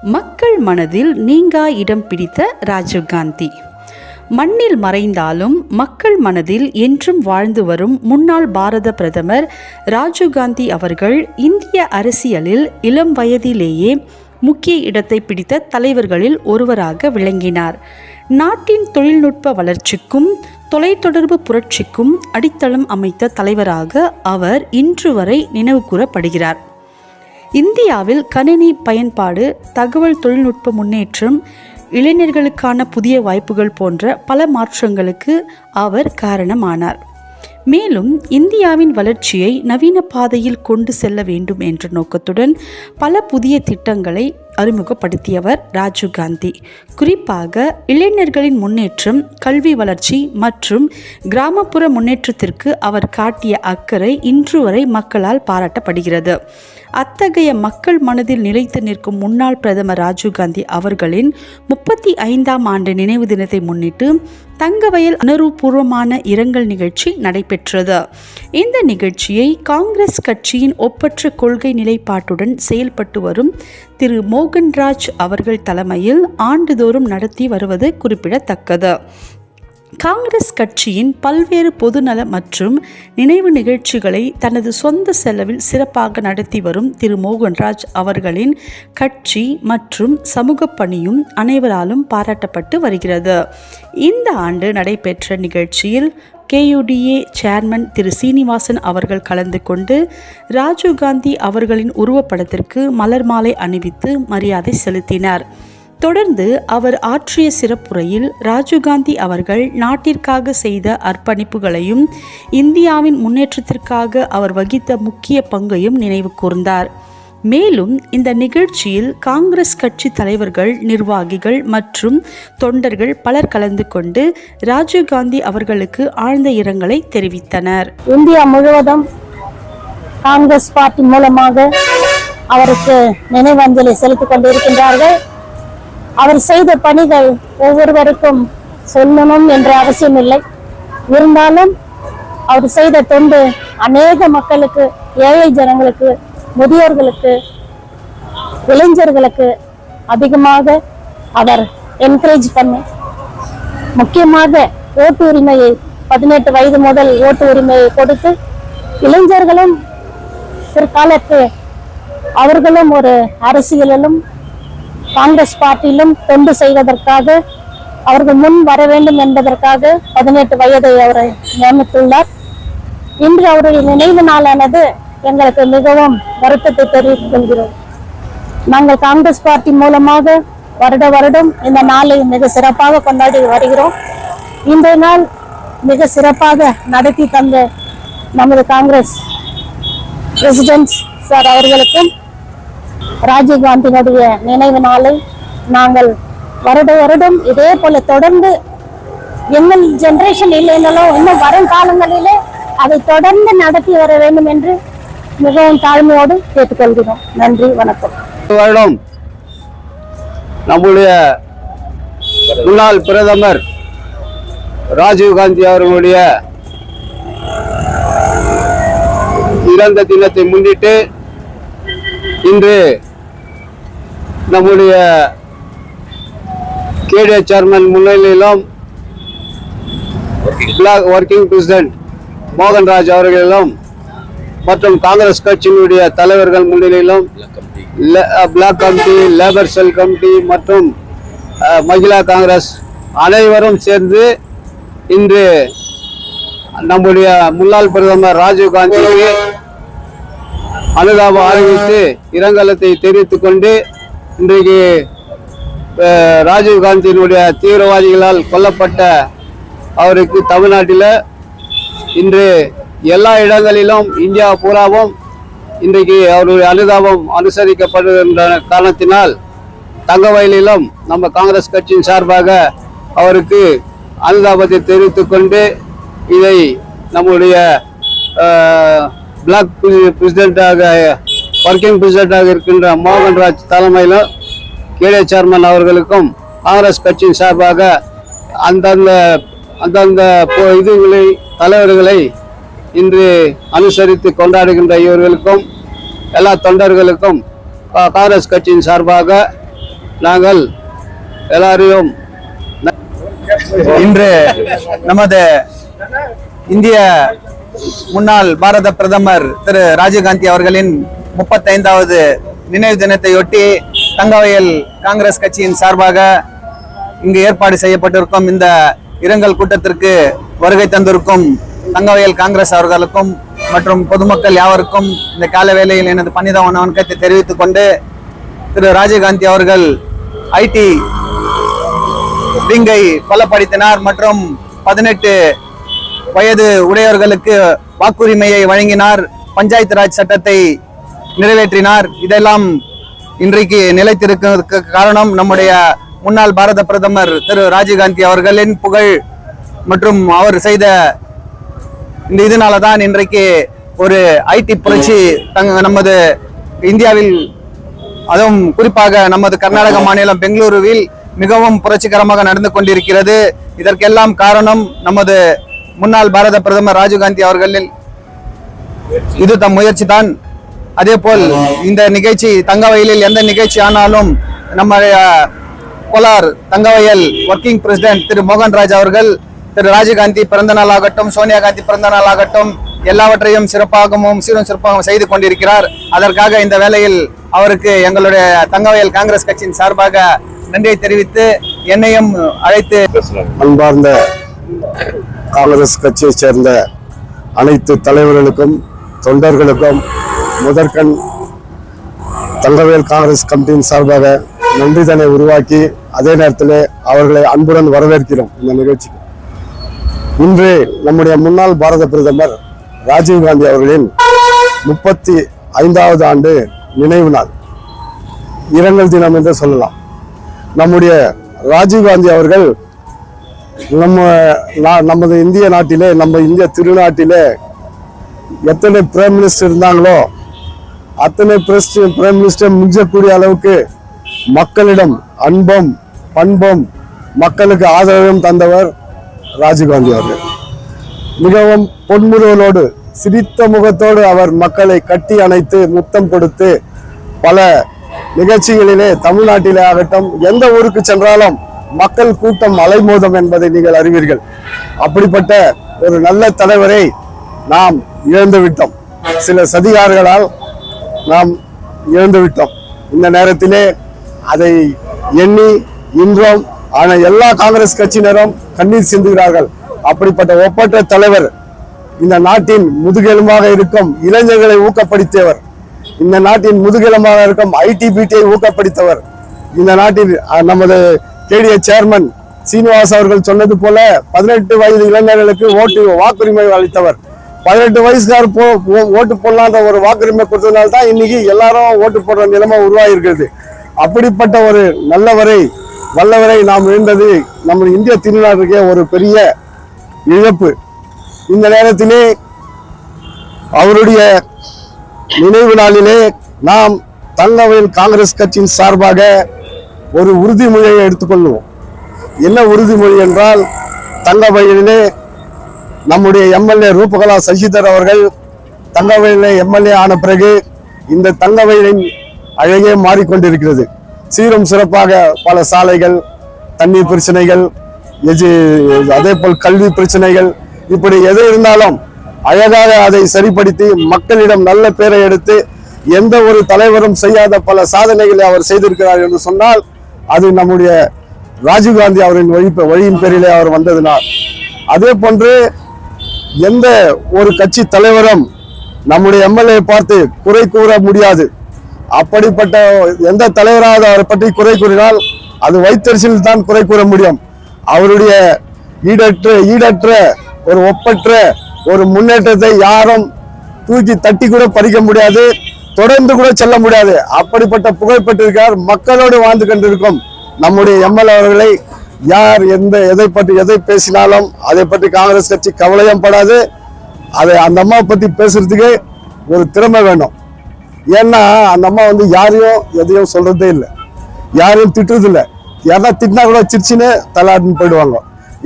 மக்கள் மனதில் நீங்கா இடம் பிடித்த ராஜீவ்காந்தி. மண்ணில் மறைந்தாலும் மக்கள் மனதில் என்றும் வாழ்ந்து வரும் முன்னாள் பாரத பிரதமர் ராஜீவ்காந்தி அவர்கள் இந்திய அரசியலில் இளம் வயதிலேயே முக்கிய இடத்தை பிடித்த தலைவர்களில் ஒருவராக விளங்கினார். நாட்டின் தொழில்நுட்ப வளர்ச்சிக்கும் தொலைத்தொடர்பு புரட்சிக்கும் அடித்தளம் அமைத்த தலைவராக அவர் இன்று வரை நினைவு கூறப்படுகிறார். இந்தியாவில் கணினி பயன்பாடு, தகவல் தொழில்நுட்ப முன்னேற்றம், இளைஞர்களுக்கான புதிய வாய்ப்புகள் போன்ற பல மாற்றங்களுக்கு அவர் காரணமானார். மேலும் இந்தியாவின் வளர்ச்சியை நவீன பாதையில் கொண்டு செல்ல வேண்டும் என்ற நோக்கத்துடன் பல புதிய திட்டங்களை அறிமுகப்படுத்தியவர் ராஜீவ்காந்தி. குறிப்பாக இளைஞர்களின் முன்னேற்றம், கல்வி வளர்ச்சி மற்றும் கிராமப்புற முன்னேற்றத்திற்கு அவர் காட்டிய அக்கறை இன்று வரை மக்களால் பாராட்டப்படுகிறது. அத்தகைய மக்கள் மனதில் நிலைத்து நிற்கும் முன்னாள் பிரதமர் ராஜீவ்காந்தி அவர்களின் 35ஆம் ஆண்டு நினைவு தினத்தை முன்னிட்டு தங்கவயல் உணர்வுபூர்வமான இரங்கல் நிகழ்ச்சி நடைபெற்றது. இந்த நிகழ்ச்சியை காங்கிரஸ் கட்சியின் ஒப்பற்ற கொள்கை நிலைப்பாட்டுடன் செயல்பட்டு வரும் திரு மோகன்ராஜ் அவர்கள் தலைமையில் ஆண்டுதோறும் நடத்தி வருவது குறிப்பிடத்தக்கது. காங்கிரஸ் கட்சியின் பல்வேறு பொதுநல மற்றும் நினைவு நிகழ்ச்சிகளை தனது சொந்த செலவில் சிறப்பாக நடத்தி வரும் திரு மோகன்ராஜ் அவர்களின் கட்சி மற்றும் சமூக பணியும் அனைவராலும் பாராட்டப்பட்டு வருகிறது. இந்த ஆண்டு நடைபெற்ற நிகழ்ச்சியில் KUDA சேர்மன் திரு சீனிவாசன் அவர்கள் கலந்து கொண்டு ராஜீவ்காந்தி அவர்களின் உருவப்படத்திற்கு மலர் மாலை அணிவித்து மரியாதை செலுத்தினார். தொடர்ந்து அவர் ஆற்றிய சிறப்புரையில் ராஜீவ்காந்தி அவர்கள் நாட்டிற்காக செய்த அர்ப்பணிப்புகளையும் இந்தியாவின் முன்னேற்றத்திற்காக அவர் வகித்த முக்கிய பங்கையும் நினைவு கூர்ந்தார். மேலும் இந்த நிகழ்ச்சியில் காங்கிரஸ் கட்சி தலைவர்கள், நிர்வாகிகள் மற்றும் தொண்டர்கள் பலர் கலந்து கொண்டு ராஜீவ்காந்தி அவர்களுக்கு ஆழ்ந்த இரங்கலை தெரிவித்தனர். இந்தியா முழுவதும் காங்கிரஸ் பார்ட்டி மூலமாக அவருக்கு நினைவஞ்சலி செலுத்திக் கொண்டிருக்கின்றார்கள். அவர் செய்த பணிகள் ஒவ்வொருவருக்கும் சொல்லணும் என்ற அவசியம் இல்லை. இருந்தாலும் அவர் செய்த தொண்டு அநேக மக்களுக்கு, ஏழை ஜனங்களுக்கு, முதியோர்களுக்கு, இளைஞர்களுக்கு அதிகமாக அவர் என்கரேஜ் பண்ணி, முக்கியமாக ஓட்டு உரிமையை 18 வயது முதல் ஓட்டு உரிமையை கொடுத்து இளைஞர்களும் பிற்காலத்து அவர்களும் ஒரு அரசியலிலும் காங்கிரஸ் பார்ட்டியிலும் தொண்டு செய்வதற்காக அவர்கள் முன் வர வேண்டும் என்பதற்காக 18 வயதை அவரை நியமித்துள்ளார். இன்று அவருடைய நினைவு நாளானது எங்களுக்கு மிகவும் வருத்தத்தை தெரிவித்துக் கொள்கிறோம். நாங்கள் காங்கிரஸ் பார்ட்டி மூலமாக வருடம் இந்த நாளை மிக சிறப்பாக கொண்டாடி வருகிறோம். இன்றைய நாள் மிக சிறப்பாக நடத்தி தந்த நமது காங்கிரஸ் பிரசிடென்ட் சார் அவர்களுக்கும் ராஜீவ்காந்தியினுடைய நினைவு நாளை நாங்கள் வருடம் இதே போல தொடர்ந்து எங்கள் ஜெனரேஷன் இல்லைனாலும் இன்னும் வரும் காலங்களிலே அதை தொடர்ந்து நடத்தி வர வேண்டும் என்று மிகவும் தாழ்மையோடு கேட்டுக்கொள்கிறோம். நன்றி, வணக்கம். வருடம் நம்முடைய முன்னாள் பிரதமர் ராஜீவ்காந்தி அவர்களுடைய இறந்த தினத்தை முன்னிட்டு இன்று நம்முடைய KUDA சேர்மன் முன்னிலையிலும் ஒர்க்கிங் பிரசிடென்ட் மோகன்ராஜ் அவர்களிலும் மற்றும் காங்கிரஸ் கட்சியினுடைய தலைவர்கள் முன்னிலையிலும் block committee, labour cell committee மற்றும் மகிழா காங்கிரஸ் அனைவரும் சேர்ந்து இன்று நம்முடைய முன்னாள் பிரதமர் ராஜீவ்காந்திக்கு அனுதாபம் அறிவித்து இரங்கலத்தை தெரிவித்துக் கொண்டு இன்றைக்கு ராஜீவ்காந்தியினுடைய தீவிரவாதிகளால் கொல்லப்பட்ட அவருக்கு தமிழ்நாட்டில் இன்று எல்லா இடங்களிலும், இந்தியா பூராவும் இன்றைக்கு அவருடைய அனுதாபம் அனுசரிக்கப்படுகின்ற காரணத்தினால் தங்கவயலிலும் நம்ம காங்கிரஸ் கட்சியின் சார்பாக அவருக்கு அனுதாபத்தை தெரிவித்துக் கொண்டு இதை நம்முடைய பிளாக் பிரசிடென்டாக, ஒர்க்கிங் பிரசிடென்டாக இருக்கின்ற மோகன்ராஜ் தலைமையிலும் KUDA சேர்மன் அவர்களுக்கும் காங்கிரஸ் கட்சியின் சார்பாக அந்தந்த இதுகளை தலைவர்களை இன்று அனுசரித்து கொண்டாடுகின்ற இவர்களுக்கும் எல்லா தொண்டர்களுக்கும் காங்கிரஸ் கட்சியின் சார்பாக நாங்கள் எல்லாரையும் இன்று நமது இந்திய முன்னாள் பாரத பிரதமர் திரு ராஜீவ்காந்தி அவர்களின் 35வது நினைவு தினத்தையொட்டி தங்கவயல் காங்கிரஸ் கட்சியின் சார்பாக இங்கு ஏற்பாடு செய்யப்பட்டிருக்கும் இந்த இரங்கல் கூட்டத்திற்கு வருகை தந்திருக்கும் தங்கவயல் காங்கிரஸ் அவர்களுக்கும் மற்றும் பொதுமக்கள் யாவருக்கும் இந்த கால வேளையில் எனது பணித வணக்கத்தை தெரிவித்துக் கொண்டு, திரு ராஜீவ்காந்தி அவர்கள் ஐடி விங்கை பலப்படுத்தினார் மற்றும் 18 வயது உடையவர்களுக்கு வாக்குரிமையை வழங்கினார், பஞ்சாயத்து ராஜ் சட்டத்தை நிறைவேற்றினார். இதெல்லாம் இன்றைக்கு நிலைத்திருக்க காரணம் நம்முடைய முன்னாள் பாரத பிரதமர் திரு ராஜீவ்காந்தி அவர்களின் புகழ் மற்றும் அவர் செய்த இந்த இதனாலதான் இன்றைக்கு ஒரு ஐடி புரட்சி நமது இந்தியாவில், அதுவும் குறிப்பாக நமது கர்நாடக மாநிலம் பெங்களூருவில் மிகவும் புரட்சிகரமாக நடந்து கொண்டிருக்கிறது. இதற்கெல்லாம் காரணம் நமது முன்னாள் பாரத பிரதமர் ராஜீவ்காந்தி அவர்களின் இது தம் முயற்சி தான். அதே போல் இந்த நிகழ்ச்சி தங்கவயலில் எந்த நிகழ்ச்சி ஆனாலும் நம்முடைய கோலார் தங்கவயல் ஒர்க்கிங் பிரசிடென்ட் திரு மோகன்ராஜ் அவர்கள் திரு ராஜீவ்காந்தி பிறந்த நாள் ஆகட்டும், சோனியா காந்தி பிறந்த நாள் ஆகட்டும், எல்லாவற்றையும் சிறப்பாகவும் சீரும் சிறப்பாகவும் செய்து கொண்டிருக்கிறார். அதற்காக இந்த வேளையில் அவருக்கு எங்களுடைய தங்கவயல் காங்கிரஸ் கட்சியின் சார்பாக நன்றியை தெரிவித்து என்னையும் அழைத்து அன்பார்ந்த காங்கிரஸ் கட்சியை சேர்ந்த அனைத்து தலைவர்களுக்கும் தொண்டர்களுக்கும் முதற்கண் தங்கவேல் காங்கிரஸ் கமிட்டியின் சார்பாக நன்றிதனை உருவாக்கி அதே நேரத்தில் அவர்களை அன்புடன் வரவேற்கிறோம். இந்த நிகழ்ச்சிக்கு இன்று நம்முடைய முன்னாள் பாரத பிரதமர் ராஜீவ்காந்தி அவர்களின் 35வது ஆண்டு நினைவு நாள், இரங்கல் தினம் என்று சொல்லலாம். நம்முடைய ராஜீவ்காந்தி அவர்கள் நமது இந்திய நாட்டிலே, நம்ம இந்திய திருநாட்டிலே எத்தனை பிரைம் மினிஸ்டர் இருந்தாங்களோ அத்தனை பிரைம் மினிஸ்டர் மிஞ்சக்கூடிய அளவுக்கு மக்களிடம் அன்பும் பண்பும் மக்களுக்கு ஆதரவும் தந்தவர் ராஜீவ்காந்தி அவர்கள். மிகவும் பொன்முறுவலோடு சிரித்த முகத்தோடு அவர் மக்களை கட்டி அணைத்து முத்தம் கொடுத்து பல நிகழ்ச்சிகளிலே தமிழ்நாட்டிலே ஆகட்டும் எந்த ஊருக்கு சென்றாலும் மக்கள் கூட்டம் அலைமோதும் என்பதை நீங்கள் அறிவீர்கள். அப்படிப்பட்ட ஒரு நல்ல தலைவரை நாம் இழந்து விட்டோம். சில சதிகாரர்களால் நாம் இழந்து விட்டோம். இந்த நேரத்திலே அதை எண்ணி இன்றும் எல்லா காங்கிரஸ் கட்சியினரும் கண்ணீர் சிந்துகிறார்கள். அப்படிப்பட்ட ஒப்பற்ற தலைவர், இந்த நாட்டின் முதுகெலும்பாக இருக்கும் இளைஞர்களை ஊக்கப்படுத்தியவர், இந்த நாட்டின் முதுகெலும்பாக இருக்கும் ஐடிபிடியை ஊக்கப்படுத்தவர், இந்த நாட்டில் நமது கேடிஏ சேர்மன் சீனிவாஸ் அவர்கள் சொன்னது போல 18 வயது இளைஞர்களுக்கு வாக்குரிமை அளித்தவர். 18 வயசுக்கார் ஓட்டு போடலான்ற ஒரு வாக்குரிமை கொடுத்ததுனால தான் இன்னைக்கு எல்லாரும் ஓட்டு போடுற நிலைமை உருவாகிருக்கிறது. அப்படிப்பட்ட ஒரு நல்லவரை வல்லவரை நாம் இழந்தது நம்ம இந்திய திருநாட்டுக்கே ஒரு பெரிய இழப்பு. இந்த நேரத்திலே அவருடைய நினைவு நாளிலே நாம் தங்கவயல் காங்கிரஸ் கட்சியின் சார்பாக ஒரு உறுதிமொழியை எடுத்துக்கொள்வோம். என்ன உறுதிமொழி என்றால், தங்கவயலிலே நம்முடைய எம்எல்ஏ ரூபகலா சசிதர் அவர்கள் தங்கவயலிலே எம்எல்ஏ ஆன பிறகு இந்த தங்கவயலின் அழகே மாறிக்கொண்டிருக்கிறது. சீரும் சிறப்பாக பல சாலைகள், தண்ணீர் பிரச்சனைகள், அதே போல் கல்வி பிரச்சனைகள், இப்படி எது இருந்தாலும் அழகாக அதை சரிப்படுத்தி மக்களிடம் நல்ல பேரை எடுத்து எந்த ஒரு தலைவரும் செய்யாத பல சாதனைகளை அவர் செய்திருக்கிறார் என்று சொன்னால் அது நம்முடைய ராஜீவ்காந்தி அவரின் வழியின் பேரிலே அவர் வந்ததினால். அதே போன்று எந்த ஒரு கட்சி தலைவரும் நம்முடைய எம்எல்ஏ பார்த்து குறை கூற முடியாது. அப்படிப்பட்ட எந்த தலைவராக அவரை பற்றி குறை கூறினால் அது வைத்தறிச்சலில் தான் குறை கூற முடியும். அவருடைய ஈடற்ற ஒரு ஒப்பற்ற ஒரு முன்னேற்றத்தை யாரும் தூக்கி தட்டி கூட பறிக்க முடியாது, தொடர்ந்து கூட செல்ல முடியாது. அப்படிப்பட்ட புகழ் பெற்றிருக்கிறார். மக்களோடு வாழ்ந்து கொண்டிருக்கும் நம்முடைய எம்எல்ஏ அவர்களை யார் எதை பேசினாலும் அதை பற்றி காங்கிரஸ் கட்சி கவலையும் படாது. அதை அந்த அம்மா பத்தி பேசுறதுக்கு ஒரு திறமை வேணும். ஏன்னா அந்த அம்மா யாரையும் எதையும் சொல்றதே இல்லை, யாரையும் திட்டுறது இல்லை. யாரா திட்டினா கூட சிரிச்சுன்னு தலாட்டுன்னு போயிடுவாங்க.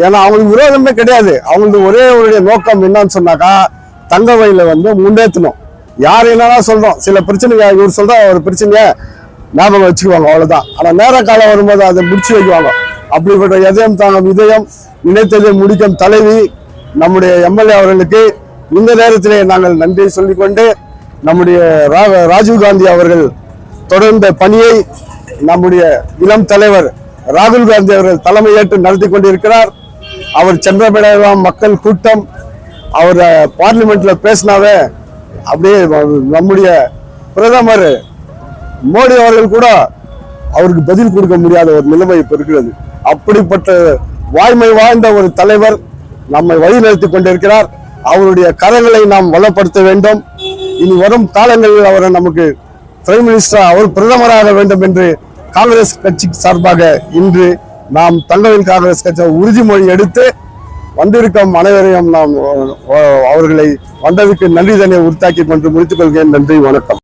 ஏன்னா அவங்களுக்கு விரோதமே கிடையாது. அவங்களுக்கு ஒரே ஒரு நோக்கம் என்னன்னு சொன்னாக்கா தங்கவயலை முன்னேற்றணும். யார் என்னன்னா சொல்றோம், சில பிரச்சனைங்க இவர் சொல்ற ஒரு பிரச்சனைய ஞாபகம் வச்சுக்குவாங்க, அவ்வளவுதான். ஆனா நேர காலம் வரும்போது அதை முடிச்சு வைக்குவாங்க. அப்படிப்பட்ட இதயம் தாங்கும் இதயம், நினைத்ததை முடிக்கும் தலைவி நம்முடைய எம்எல்ஏ அவர்களுக்கு இந்த நேரத்திலே நாங்கள் நன்றி சொல்லிக்கொண்டு, நம்முடைய ராஜீவ்காந்தி அவர்கள் தொடர்ந்த பணியை நம்முடைய இளம் தலைவர் ராகுல் காந்தி அவர்கள் தலைமையேற்று நடத்தி கொண்டிருக்கிறார். அவர் சென்றமிடலாம் மக்கள் கூட்டம், அவர் பார்லிமெண்ட்ல பேசினாவே அப்படியே நம்முடைய பிரதமர் மோடி அவர்கள் கூட அவருக்கு பதில் கொடுக்க முடியாத ஒரு நிலைமை இப்ப இருக்கிறது. அப்படிப்பட்ட வாய்மை வாழ்ந்த ஒரு தலைவர் நம்மை வழிநடத்தி கொண்டிருக்கிறார். அவருடைய கரங்களை நாம் வளப்படுத்த வேண்டும். இனி வரும் காலங்களில் அவரை நமக்கு பிரைம் மினிஸ்டர், அவர் பிரதமராக வேண்டும் என்று காங்கிரஸ் கட்சி சார்பாக இன்று நாம் தங்கவேல் காங்கிரஸ் கட்சி உறுதிமொழி எடுத்து வந்திருக்கும் அனைவரையும் நாம் அவர்களை வந்ததுக்கு நன்றி தன்னை உறுத்தாக்கி கொண்டு முடித்துக் கொள்கிறேன். நன்றி, வணக்கம்.